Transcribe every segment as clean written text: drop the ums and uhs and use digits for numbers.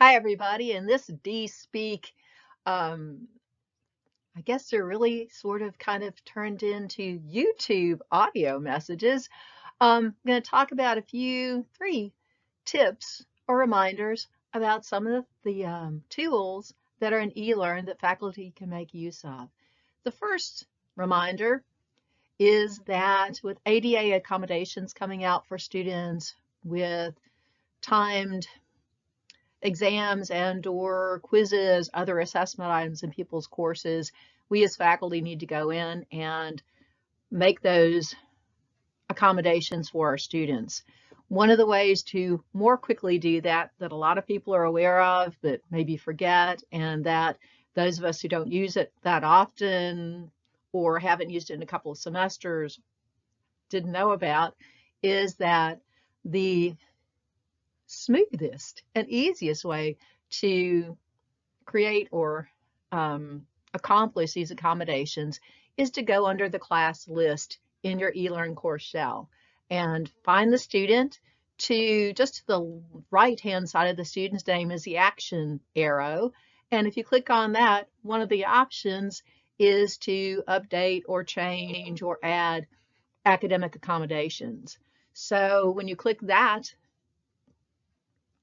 Hi, everybody. In this DSpeak, um, I guess they're really sort of kind of turned into YouTube audio messages. I'm going to talk about three tips or reminders about some of the tools that are in eLearn that faculty can make use of. The first reminder is that with ADA accommodations coming out for students with timed exams and/or quizzes, other assessment items in people's courses, we as faculty need to go in and make those accommodations for our students. One of the ways to more quickly do that a lot of people are aware of but maybe forget, and that those of us who don't use it that often or haven't used it in a couple of semesters didn't know about, is that the smoothest and easiest way to create or accomplish these accommodations is to go under the class list in your eLearn course shell and find the student. Just to the right hand side of the student's name is the action arrow, and if you click on that, one of the options is to update or change or add academic accommodations. So when you click that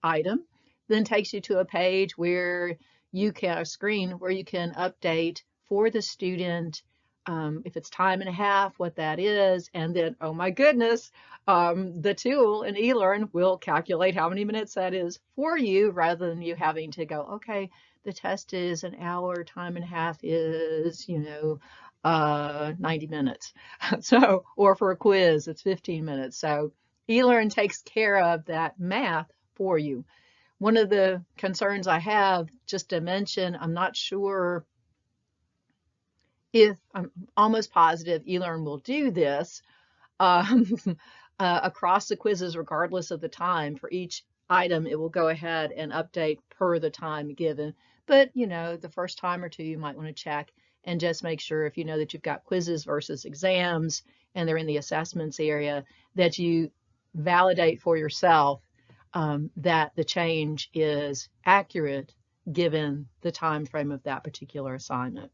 item, then takes you to a page where a screen where you can update for the student, if it's time and a half, what that is, and then, oh my goodness, the tool in eLearn will calculate how many minutes that is for you, rather than you having to go, okay, the test is an hour, time and a half is, 90 minutes. So, or for a quiz, it's 15 minutes. So eLearn takes care of that math for you. One of the concerns I have, just to mention, I'm not sure if, I'm almost positive eLearn will do this across the quizzes, regardless of the time. For each item, it will go ahead and update per the time given. But, the first time or two, you might want to check and just make sure, if you know that you've got quizzes versus exams and they're in the assessments area, that you validate for yourself that the change is accurate given the time frame of that particular assignment.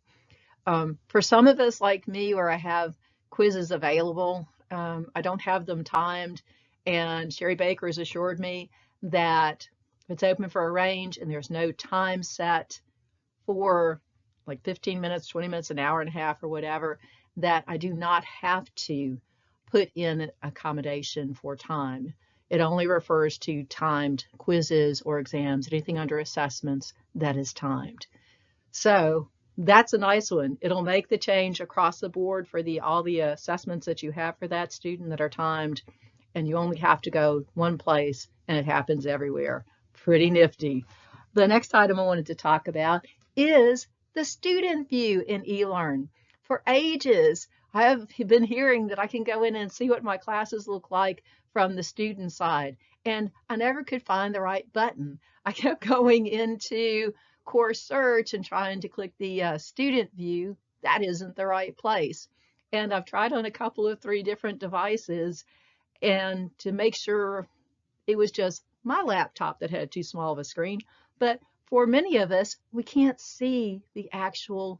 For some of us like me, where I have quizzes available, I don't have them timed, and Sherry Baker has assured me that if it's open for a range and there's no time set for like 15 minutes, 20 minutes, an hour and a half or whatever, that I do not have to put in an accommodation for time. It only refers to timed quizzes or exams, anything under assessments that is timed. So that's a nice one. It'll make the change across the board for all the assessments that you have for that student that are timed, and you only have to go one place and it happens everywhere. Pretty nifty. The next item I wanted to talk about is the student view in eLearn. For ages, I have been hearing that I can go in and see what my classes look like from the student side, and I never could find the right button. I kept going into course search and trying to click the student view. That isn't the right place. And I've tried on a couple of 3 different devices, and to make sure it was just my laptop that had too small of a screen. But for many of us, we can't see the actual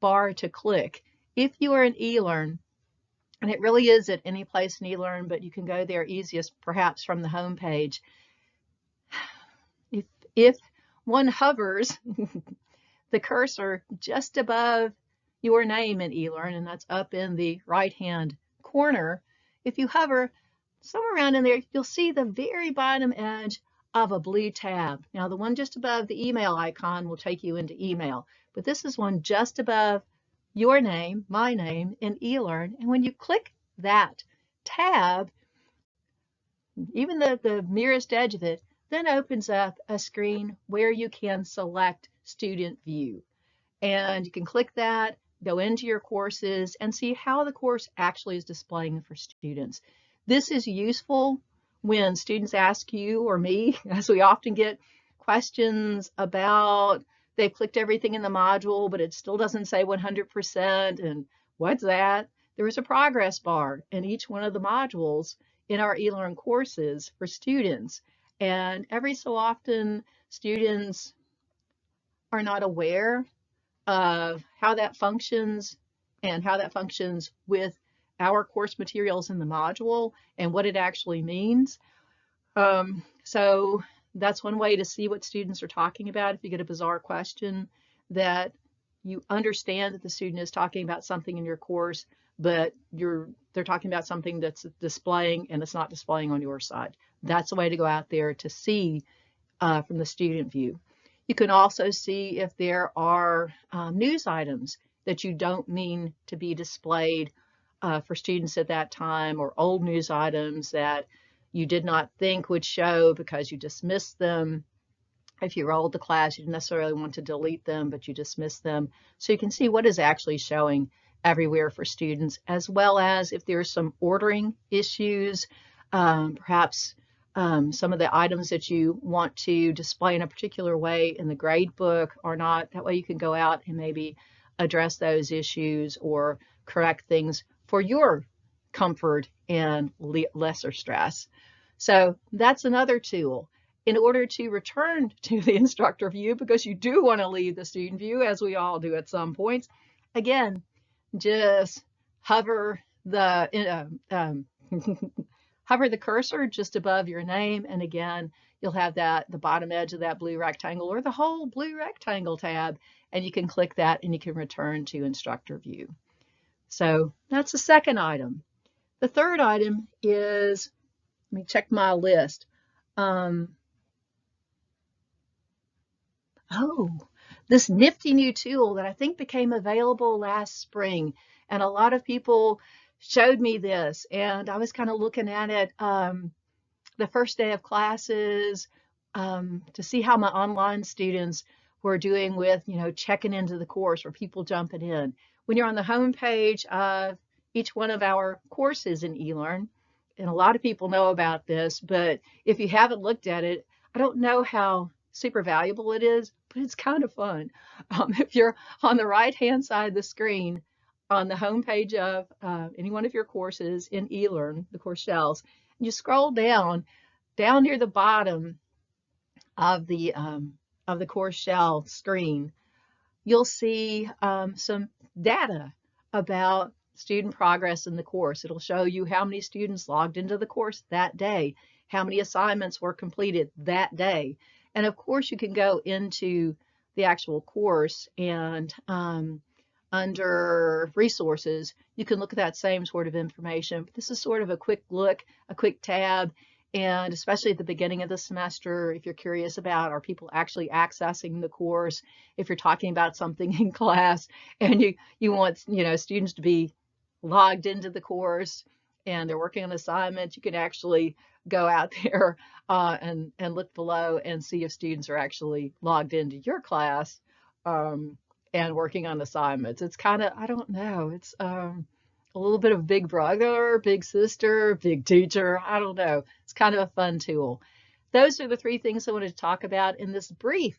bar to click. If you are in eLearn, and it really is at any place in eLearn, but you can go there easiest perhaps from the home page. If one hovers the cursor just above your name in eLearn, and that's up in the right-hand corner, if you hover somewhere around in there, you'll see the very bottom edge of a blue tab. Now, the one just above the email icon will take you into email, but this is one just above your name, my name, in eLearn. And when you click that tab, even the merest edge of it, then opens up a screen where you can select student view. And you can click that, go into your courses, and see how the course actually is displaying for students. This is useful when students ask you or me, as we often get questions about they've clicked everything in the module, but it still doesn't say 100%, and what's that? There is a progress bar in each one of the modules in our eLearn courses for students. And every so often, students are not aware of how that functions and how that functions with our course materials in the module and what it actually means. So that's one way to see what students are talking about. If you get a bizarre question, that you understand that the student is talking about something in your course, but they're talking about something that's displaying and it's not displaying on your side. That's a way to go out there to see from the student view. You can also see if there are news items that you don't mean to be displayed for students at that time, or old news items that you did not think would show because you dismissed them. If you rolled the class, you didn't necessarily want to delete them, but you dismissed them. So you can see what is actually showing everywhere for students, as well as if there's some ordering issues, perhaps some of the items that you want to display in a particular way in the grade book or not. That way you can go out and maybe address those issues or correct things for your comfort and lesser stress. So that's another tool. In order to return to the instructor view, because you do want to leave the student view, as we all do at some points, again, just hover the hover the cursor just above your name, and again, you'll have the bottom edge of that blue rectangle or the whole blue rectangle tab, and you can click that and you can return to instructor view. So that's the second item. The third item is, let me check my list. This nifty new tool that I think became available last spring, and a lot of people showed me this, and I was kind of looking at it the first day of classes to see how my online students were doing with, checking into the course or people jumping in. When you're on the home page of each one of our courses in eLearn, and a lot of people know about this, but if you haven't looked at it, I don't know how super valuable it is, but it's kind of fun. If you're on the right-hand side of the screen on the home page of any one of your courses in eLearn, the course shells, and you scroll down near the bottom of the course shell screen, you'll see some data about student progress in the course. It'll show you how many students logged into the course that day, how many assignments were completed that day. And of course, you can go into the actual course and under resources, you can look at that same sort of information. But this is sort of a quick look, a quick tab, and especially at the beginning of the semester, if you're curious about, are people actually accessing the course? If you're talking about something in class and you want, students to be logged into the course and they're working on assignments, you can actually go out there and look below and see if students are actually logged into your class and working on assignments. It's kind of, I don't know, it's a little bit of big brother, big sister, big teacher. I don't know. It's kind of a fun tool. Those are the three things I wanted to talk about in this brief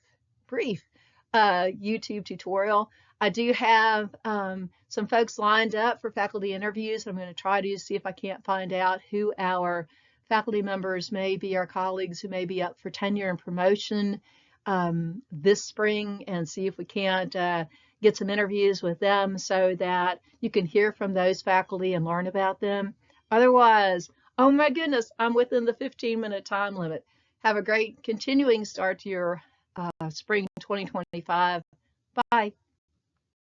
YouTube tutorial. I do have some folks lined up for faculty interviews. I'm going to try to see if I can't find out who our faculty members may be, our colleagues who may be up for tenure and promotion this spring, and see if we can't get some interviews with them so that you can hear from those faculty and learn about them. Otherwise, oh my goodness, I'm within the 15-minute time limit. Have a great continuing start to your spring 2025. Bye.